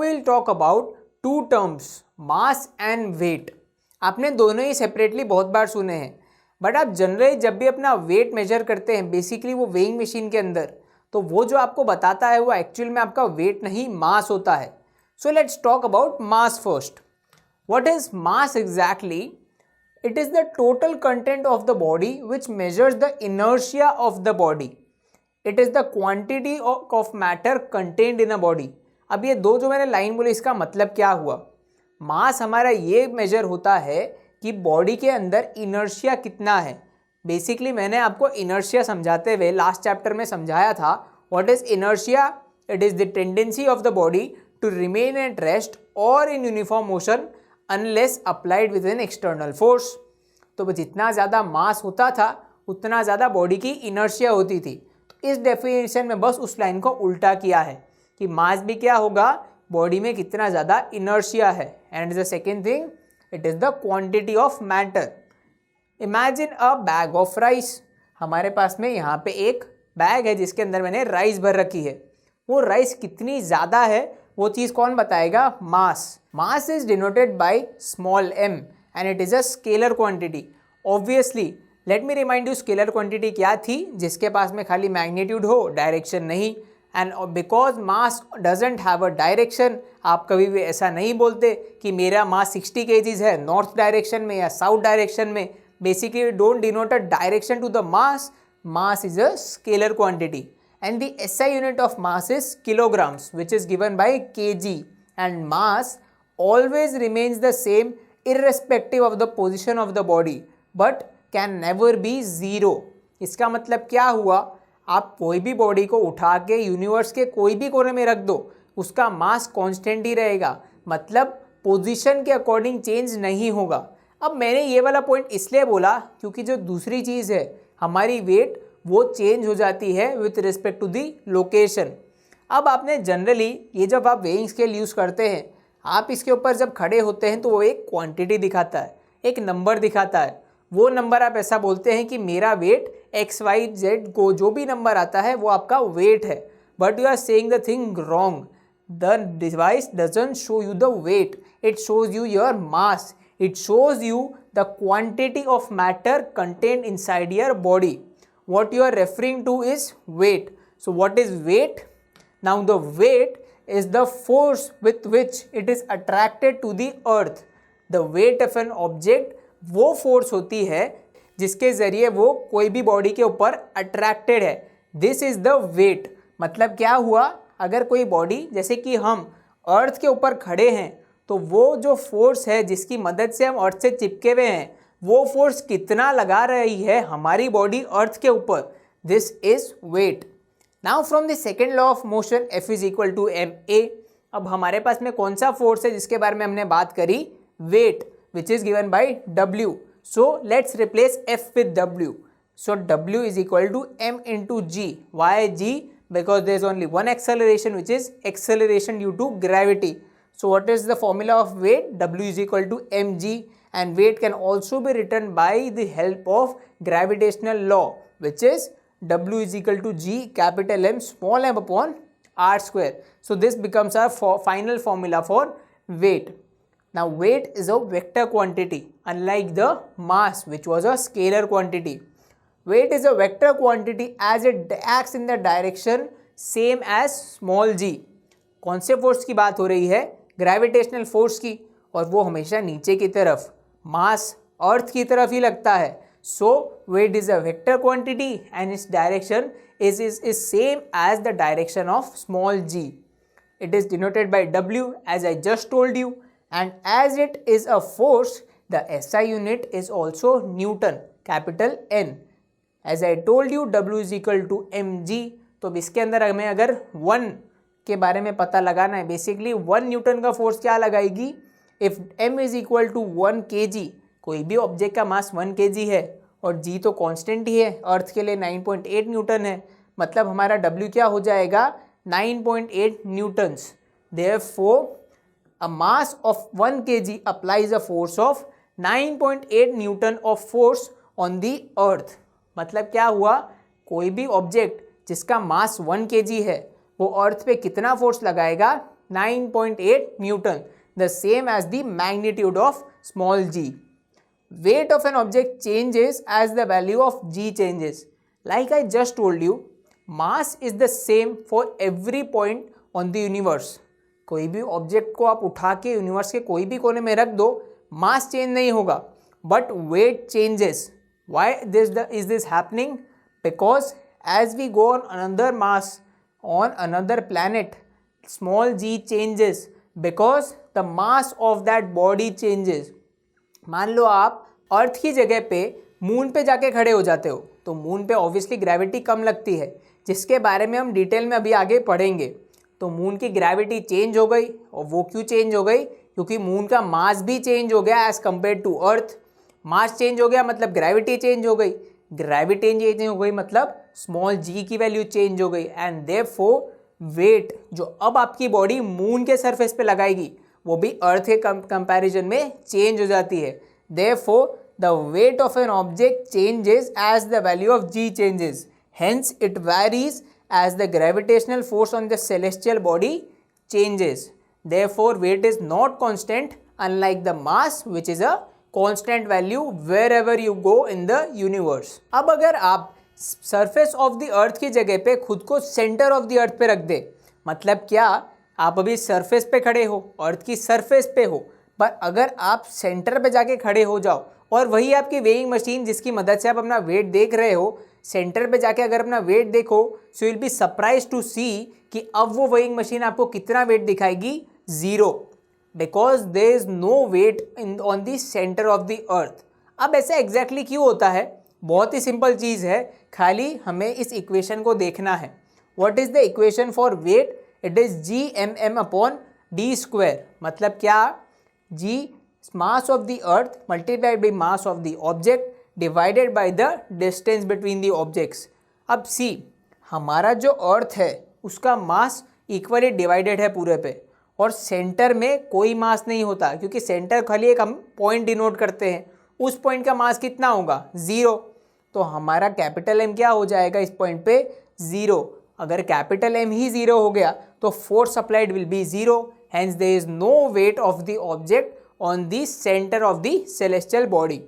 we'll talk about two terms, mass and weight. आपने दोनों ही separately बहुत बार सुने हैं, बट आप जनरली जब भी अपना वेट मेजर करते हैं बेसिकली वो वेइंग मशीन के अंदर, तो वो जो आपको बताता है वो एक्चुअल में आपका वेट नहीं मास होता है. So let's talk about mass first. What is mass exactly? It is the total content of the body which measures the inertia of the body. It is the quantity of matter contained in a body. अब ये दो जो मैंने line बोली इसका मतलब क्या हुआ? मास हमारा ये मेजर होता है कि बॉडी के अंदर इनर्शिया कितना है. बेसिकली मैंने आपको इनर्शिया समझाते हुए लास्ट चैप्टर में समझाया था. What is inertia? It is the tendency of the body to remain at rest और in uniform motion unless applied with an external force. तो जितना ज़्यादा मास होता था उतना ज़्यादा बॉडी की इनर्शिया होती थी. तो इस डेफिनेशन में बस उस लाइन को उल्टा किया है कि मास भी क्या होगा, बॉडी में कितना ज़्यादा इनर्शिया है. And the second thing, it is the quantity of matter. Imagine a bag of rice. हमारे पास में यहाँ पे एक बैग है जिसके अंदर मैंने राइस भर रखी है. वो राइस कितनी ज़्यादा है वो चीज़ कौन बताएगा? Mass. Mass is denoted by small m and it is a scalar quantity. Obviously let me remind you, scalar quantity क्या थी? जिसके पास में खाली मैग्नीट्यूड हो, डायरेक्शन नहीं. And because mass doesn't have a direction, आप कभी भी ऐसा नहीं बोलते कि मेरा मास 60 kg है नॉर्थ डायरेक्शन में या साउथ डायरेक्शन में. Basically don't denote a direction to the mass. Mass is a scalar quantity. And the SI unit of mass is kilograms, which is given by kg. And mass always remains the same irrespective of the position of the body, but can never be zero. इसका मतलब क्या हुआ? आप कोई भी body को उठा के यूनिवर्स के कोई भी कोने में रख दो, उसका मास कांस्टेंट ही रहेगा. मतलब पोजीशन के अकॉर्डिंग चेंज नहीं होगा. अब मैंने ये वाला पॉइंट इसलिए बोला क्योंकि जो दूसरी चीज़ है हमारी वेट, वो चेंज हो जाती है with respect to the location. अब आपने जनरली ये जब आप वेइंग स्केल यूज़ करते हैं, आप इसके ऊपर जब खड़े होते हैं तो वो एक क्वांटिटी दिखाता है, एक नंबर दिखाता है. वो नंबर आप ऐसा बोलते हैं कि मेरा वेट XYZ को जो भी नंबर आता है वो आपका वेट है. But you are saying the thing wrong. The device doesn't show you the weight, it shows you your mass. It shows you the quantity of matter contained inside your body. What you are referring to is weight. So what is weight? Now the weight is the force with which it is attracted to the earth. The weight of an object वो force होती है जिसके ज़रिए वो कोई भी body के ऊपर अट्रैक्टेड है. This is the weight. मतलब क्या हुआ? अगर कोई बॉडी जैसे कि हम अर्थ के ऊपर खड़े हैं तो वो जो फोर्स है जिसकी मदद से हम अर्थ से चिपके हुए हैं, वो फोर्स कितना लगा रही है हमारी बॉडी अर्थ के ऊपर. This is weight. Now from the second law of motion F is equal to ma. अब हमारे पास में कौन सा फोर्स है जिसके बारे में हमने बात करी? Weight, which is given by W. So let's replace F with W. So W is equal to m into G. Why G? Because there is only one acceleration which is acceleration due to gravity. So what is the formula of weight? W is equal to mg. And weight can also be written by the help of gravitational law, which is W is equal to G capital M small m upon R square. So this becomes our final formula for weight. Now weight is a vector quantity unlike the mass which was a scalar quantity. Weight is a vector quantity as it acts in the direction same as small g. कौन से force की बात हो रही है? Gravitational force की, और वो हमेशा नीचे की तरफ. मास अर्थ की तरफ ही लगता है. So weight is a vector quantity and its direction is same as the direction of small g. It is denoted by W as I just told you. And as it is a force, the SI unit is also newton, capital N. As I told you W is equal to mg. तो इसके अंदर हमें अगर 1 के बारे में पता लगाना है, बेसिकली 1 न्यूटन का फोर्स क्या लगाएगी? If m is equal to 1 kg, कोई भी ऑब्जेक्ट का मास 1 kg है और g तो कांस्टेंट ही है, अर्थ के लिए 9.8 न्यूटन है. मतलब हमारा W क्या हो जाएगा? 9.8 newtons. Therefore a mass of 1 kg applies a force of 9.8 newton of force on the earth. मतलब क्या हुआ? कोई भी ऑब्जेक्ट जिसका मास 1 kg है वो अर्थ पे कितना फोर्स लगाएगा? 9.8 Newton, the same as the magnitude of small g. Weight of an object changes as the value of g changes. Like I just told you, mass is the same for every point on the universe. कोई भी object को आप उठा के universe के कोई भी कोने में रख दो, मास चेंज नहीं होगा, but weight changes. Why is this happening? Because as we go on another mass on another planet, small g changes because the mass of that body changes. मान लो आप अर्थ की जगह पे मून पे जाके खड़े हो जाते हो, तो मून पे ऑब्वियसली ग्रेविटी कम लगती है, जिसके बारे में हम डिटेल में अभी आगे पढ़ेंगे. तो मून की ग्रेविटी चेंज हो गई, और वो क्यों चेंज हो गई? क्योंकि मून का मास भी चेंज हो गया as compared to earth. Mass change हो गया मतलब ग्रेविटी चेंज हो गई, ग्रेविटी चेंज हो गई मतलब स्मॉल जी की वैल्यू चेंज हो गई. एंड देयरफॉर वेट जो अब आपकी बॉडी मून के सरफेस पे लगाएगी, वो भी अर्थ के कंपैरिजन में चेंज हो जाती है. Therefore the weight of an object changes as the value of G changes. Hence it varies as the gravitational force on the celestial body changes. Therefore weight is not constant, unlike the mass which is a constant value wherever you go in the universe. अब अगर आप surface of the earth की जगह पे खुद को center of the earth पे रख दे, मतलब क्या? आप अभी surface पे खड़े हो, earth की surface पे हो, पर अगर आप center पे जाके खड़े हो जाओ और वही आपकी weighing machine जिसकी मदद से आप अपना वेट देख रहे हो, सेंटर पे जाके अगर अपना वेट देखो, so will be surprise to see कि अब वो वेइंग मशीन आपको कितना वेट दिखाएगी? 0, because there is no weight in on the centre of the earth. अब ऐसा एग्जैक्टली क्यों होता है? बहुत ही सिंपल चीज़ है, खाली हमें इस इक्वेशन को देखना है. What is the equation for wait? It is g upon D square. मतलब क्या? g mass of the earth multiplied by mass of the object divided by the distance between the objects. अब सी, हमारा जो अर्थ है उसका मास इक्वली डिवाइडेड है पूरे पे, और सेंटर में कोई मास नहीं होता, क्योंकि सेंटर खाली एक हम पॉइंट डिनोट करते हैं. उस पॉइंट का मास कितना होगा? 0. तो हमारा कैपिटल एम क्या हो जाएगा इस पॉइंट पे? 0. अगर कैपिटल एम ही 0 हो गया तो force applied will be 0. Hence there is no weight of the object on the centre of the celestial body.